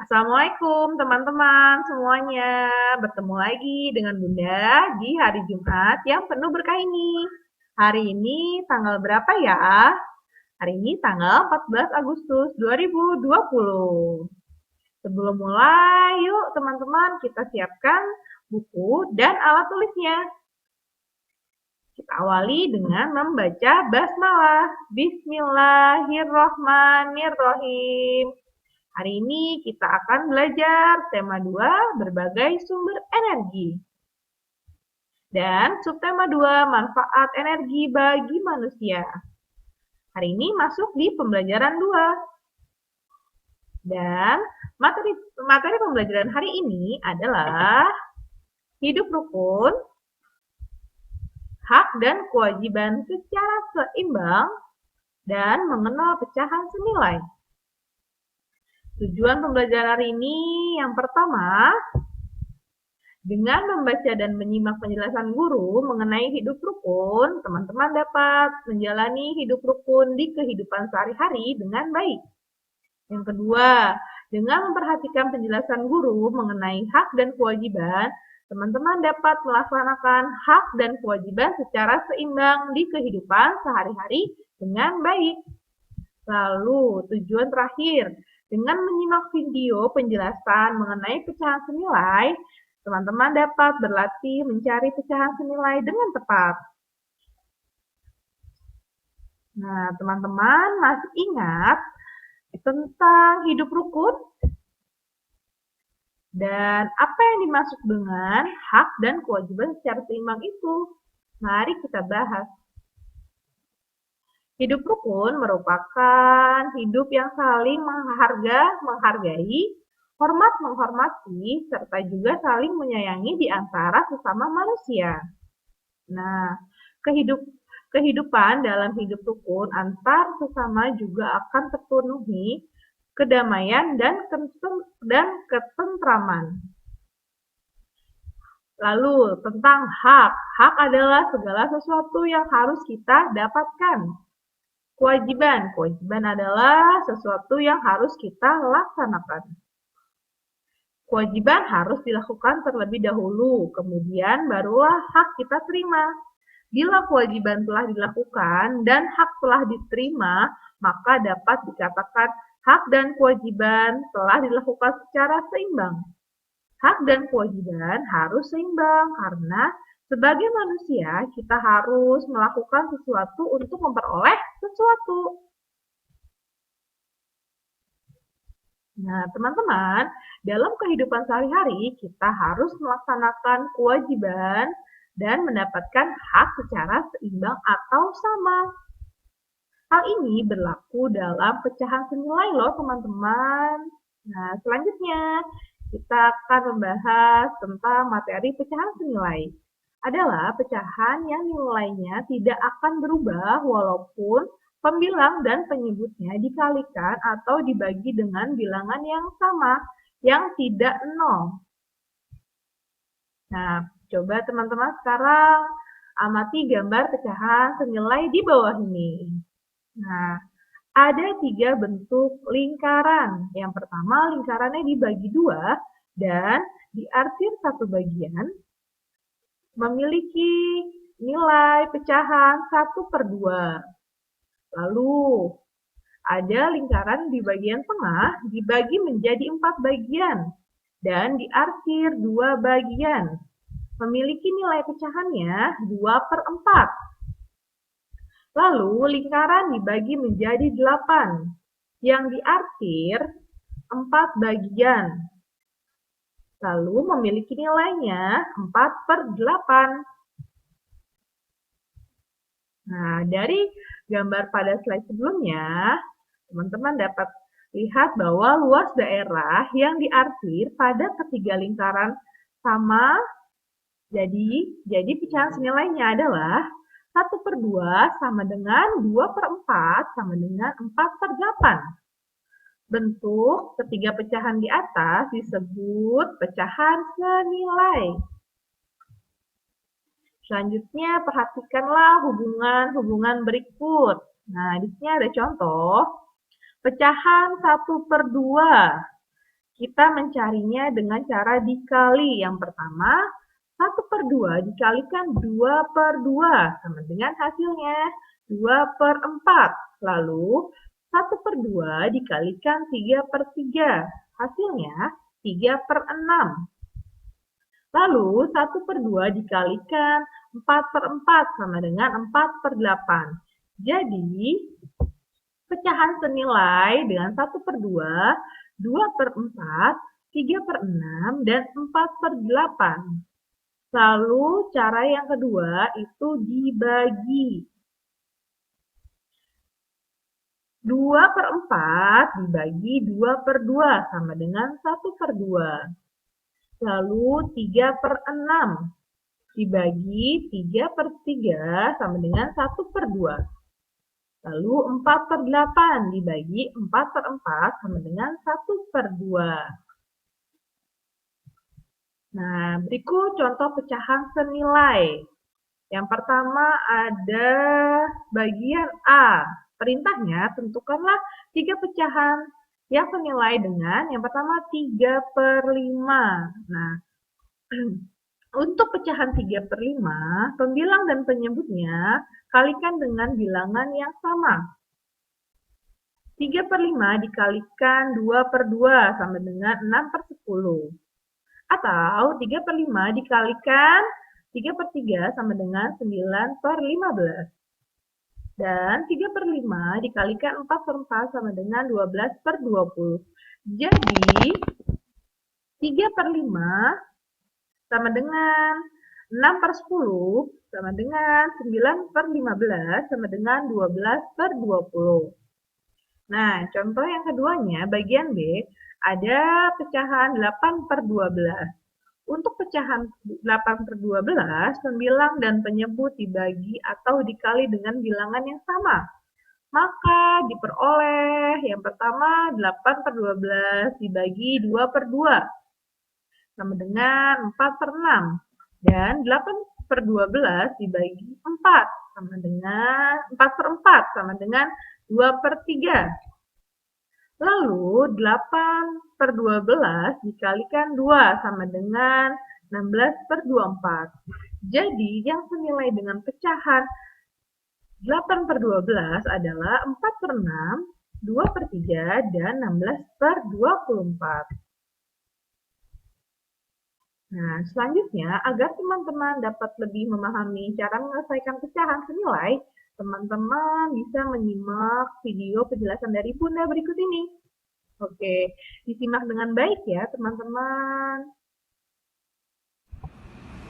Assalamualaikum teman-teman semuanya. Bertemu lagi dengan Bunda di hari Jumat yang penuh berkah ini. Hari ini tanggal berapa ya? Hari ini tanggal 14 Agustus 2020. Sebelum mulai, yuk teman-teman kita siapkan buku dan alat tulisnya. Kita awali dengan membaca basmalah. Bismillahirrohmanirrohim. Hari ini kita akan belajar tema 2, berbagai sumber energi. Dan subtema 2, manfaat energi bagi manusia. Hari ini masuk di pembelajaran 2. Dan materi pembelajaran hari ini adalah hidup rukun, hak dan kewajiban secara seimbang, dan mengenal pecahan senilai. Tujuan pembelajaran hari ini yang pertama, dengan membaca dan menyimak penjelasan guru mengenai hidup rukun, teman-teman dapat menjalani hidup rukun di kehidupan sehari-hari dengan baik. Yang kedua, dengan memperhatikan penjelasan guru mengenai hak dan kewajiban, teman-teman dapat melaksanakan hak dan kewajiban secara seimbang di kehidupan sehari-hari dengan baik. Lalu, tujuan terakhir, dengan menyimak video penjelasan mengenai pecahan senilai, teman-teman dapat berlatih mencari pecahan senilai dengan tepat. Nah, teman-teman masih ingat tentang hidup rukun? Dan apa yang dimaksud dengan hak dan kewajiban secara seimbang itu? Mari kita bahas. Hidup rukun merupakan hidup yang saling menghargai, hormat menghormati, serta juga saling menyayangi di antara sesama manusia. Nah, kehidupan dalam hidup rukun antar sesama juga akan terpenuhi kedamaian dan ketentraman. Lalu, tentang hak. Hak adalah segala sesuatu yang harus kita dapatkan. Kewajiban adalah sesuatu yang harus kita laksanakan. Kewajiban harus dilakukan terlebih dahulu, kemudian barulah hak kita terima. Bila kewajiban telah dilakukan dan hak telah diterima, maka dapat dikatakan hak dan kewajiban telah dilakukan secara seimbang. Hak dan kewajiban harus seimbang karena sebagai manusia, kita harus melakukan sesuatu untuk memperoleh sesuatu. Nah, teman-teman, dalam kehidupan sehari-hari, kita harus melaksanakan kewajiban dan mendapatkan hak secara seimbang atau sama. Hal ini berlaku dalam pecahan senilai loh, teman-teman. Nah, selanjutnya, kita akan membahas tentang materi pecahan senilai. Adalah pecahan yang nilainya tidak akan berubah walaupun pembilang dan penyebutnya dikalikan atau dibagi dengan bilangan yang sama, yang tidak nol. Nah, coba teman-teman sekarang amati gambar pecahan senilai di bawah ini. Nah, ada 3 bentuk lingkaran. Yang pertama, lingkarannya dibagi 2 dan diarsir satu bagian memiliki nilai pecahan 1/2. Lalu, ada lingkaran di bagian tengah dibagi menjadi 4 bagian dan diarsir 2 bagian. Memiliki nilai pecahannya 2/4. Lalu, lingkaran dibagi menjadi 8 yang diarsir 4 bagian. Lalu memiliki nilainya 4/8. Nah, dari gambar pada slide sebelumnya, teman-teman dapat lihat bahwa luas daerah yang diarsir pada ketiga lingkaran sama, jadi pecahan senilainya adalah 1/2 sama dengan 2/4 sama dengan 4/8. Bentuk ketiga pecahan di atas disebut pecahan senilai. Selanjutnya, perhatikanlah hubungan-hubungan berikut. Nah, di sini ada contoh. Pecahan 1/2. Kita mencarinya dengan cara dikali. Yang pertama, 1/2 dikalikan 2/2 sama dengan hasilnya 2/4. Lalu 1/2 dikalikan 3/3. Hasilnya 3/6. Lalu 1/2 dikalikan 4/4 sama dengan 4/8. Jadi, pecahan senilai dengan 1/2, 2/4, 3/6, dan 4/8. Lalu cara yang kedua itu dibagi. 2/4 dibagi 2/2 sama dengan 1/2. Lalu 3/6 dibagi 3/3 sama dengan 1/2. Lalu 4/8 dibagi 4/4 sama dengan 1/2. Nah, berikut contoh pecahan senilai. Yang pertama ada bagian A. Perintahnya, tentukanlah 3 pecahan yang senilai dengan yang pertama 3/5. Nah, untuk pecahan 3/5, pembilang dan penyebutnya kalikan dengan bilangan yang sama. 3/5 dikalikan 2/2 sama dengan 6/10. Atau 3/5 dikalikan 3/3 sama dengan 9/15. Dan 3/5 dikalikan 4/4 sama dengan 12/20. Jadi, 3/5 sama dengan 6/10 sama dengan 9/15 sama dengan 12/20. Nah, contoh yang keduanya, bagian B, ada pecahan 8/12. Untuk pecahan 8/12, pembilang dan penyebut dibagi atau dikali dengan bilangan yang sama. Maka diperoleh yang pertama 8/12 dibagi 2/2 sama dengan 4/6. Dan 8/12 dibagi 4 sama dengan 4/4 sama dengan 2/3. Lalu 8/12 dikalikan 2 sama dengan 16/24. Jadi yang senilai dengan pecahan 8/12 adalah 4/6, 2/3, dan 16/24. Nah, selanjutnya, agar teman-teman dapat lebih memahami cara menyelesaikan pecahan senilai, teman-teman bisa menyimak video penjelasan dari Bunda berikut ini. Oke, disimak dengan baik ya, teman-teman.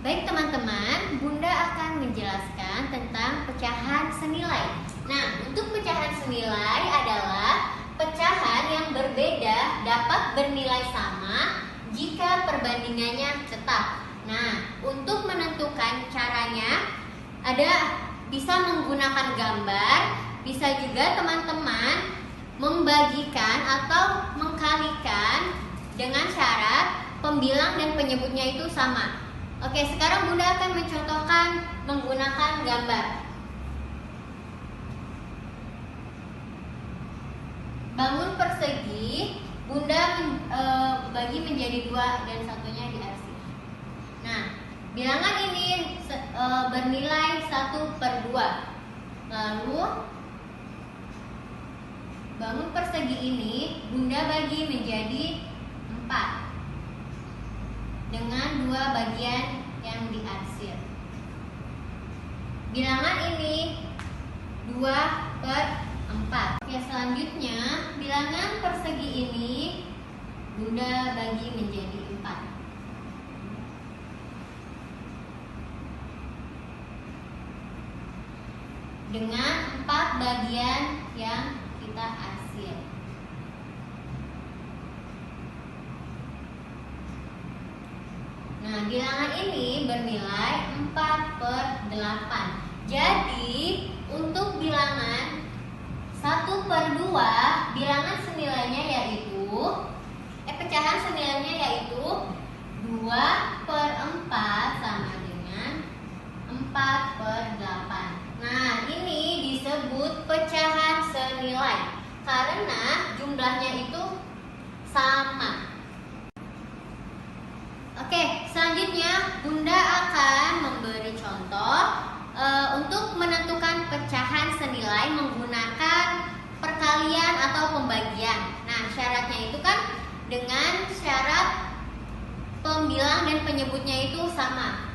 Baik teman-teman, Bunda akan menjelaskan tentang pecahan senilai. Nah, untuk pecahan senilai adalah pecahan yang berbeda dapat bernilai sama jika perbandingannya tetap. Nah, untuk menentukan caranya bisa menggunakan gambar, bisa juga teman-teman membagikan atau mengkalikan dengan syarat pembilang dan penyebutnya itu sama. Oke, sekarang Bunda akan mencontohkan menggunakan gambar. Bangun persegi, Bunda bagi menjadi 2 dan satunya diarsip. Nah, bilangan ini bernilai 1/2. Lalu bangun persegi ini Bunda bagi menjadi 4 dengan 2 bagian yang diarsir. Bilangan ini 2/4. Oke, selanjutnya bilangan persegi ini Bunda bagi menjadi 4 dengan 4 bagian yang kita arsir. Nah, bilangan ini bernilai 4/8. Jadi, untuk bilangan 1/2, bilangan senilainya yaitu pecahan senilainya yaitu 2/4 sama dengan 4/8. Nah, ini disebut pecahan senilai karena jumlahnya itu sama. pembilang dan penyebutnya itu sama.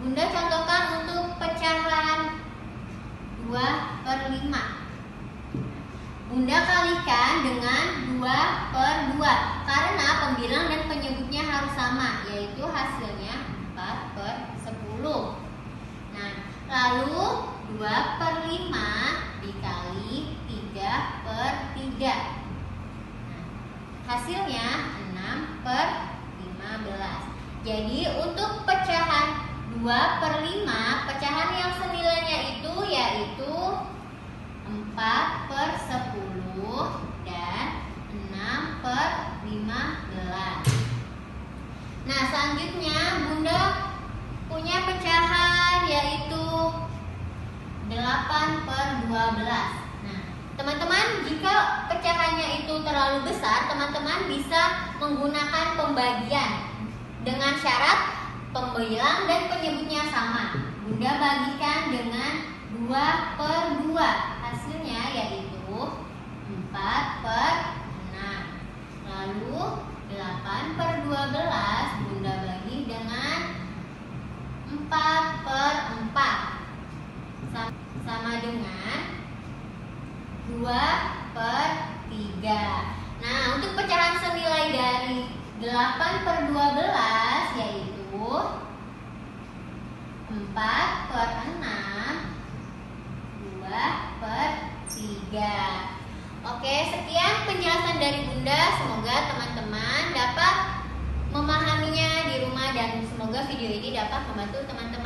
Bunda contohkan untuk pecahan 2/5. Bunda kalikan dengan 2/2 karena pembilang dan penyebutnya harus sama, yaitu hasilnya 4/10. Nah, lalu 2/5 dikali 3/3. Nah, hasilnya 6/15. Jadi untuk pecahan 2/5, pecahan yang senilainya itu yaitu 4/10 dan 6/15. Nah, selanjutnya Bunda punya pecahan yaitu 8/12. Nah, teman-teman, jika pecahannya itu terlalu besar, teman-teman bisa menggunakan pembagian dengan syarat pembilang dan penyebutnya sama. Bunda bagikan dengan 2/2. Hasilnya yaitu 4/6. Lalu 8/12 Bunda bagi dengan 4/4. Sama dengan 2/3. Nah, untuk pecahan senilai dari 8/12 yaitu 4/6, 2/3. Oke, sekian penjelasan dari Bunda. Semoga teman-teman dapat memahaminya di rumah dan semoga video ini dapat membantu teman-teman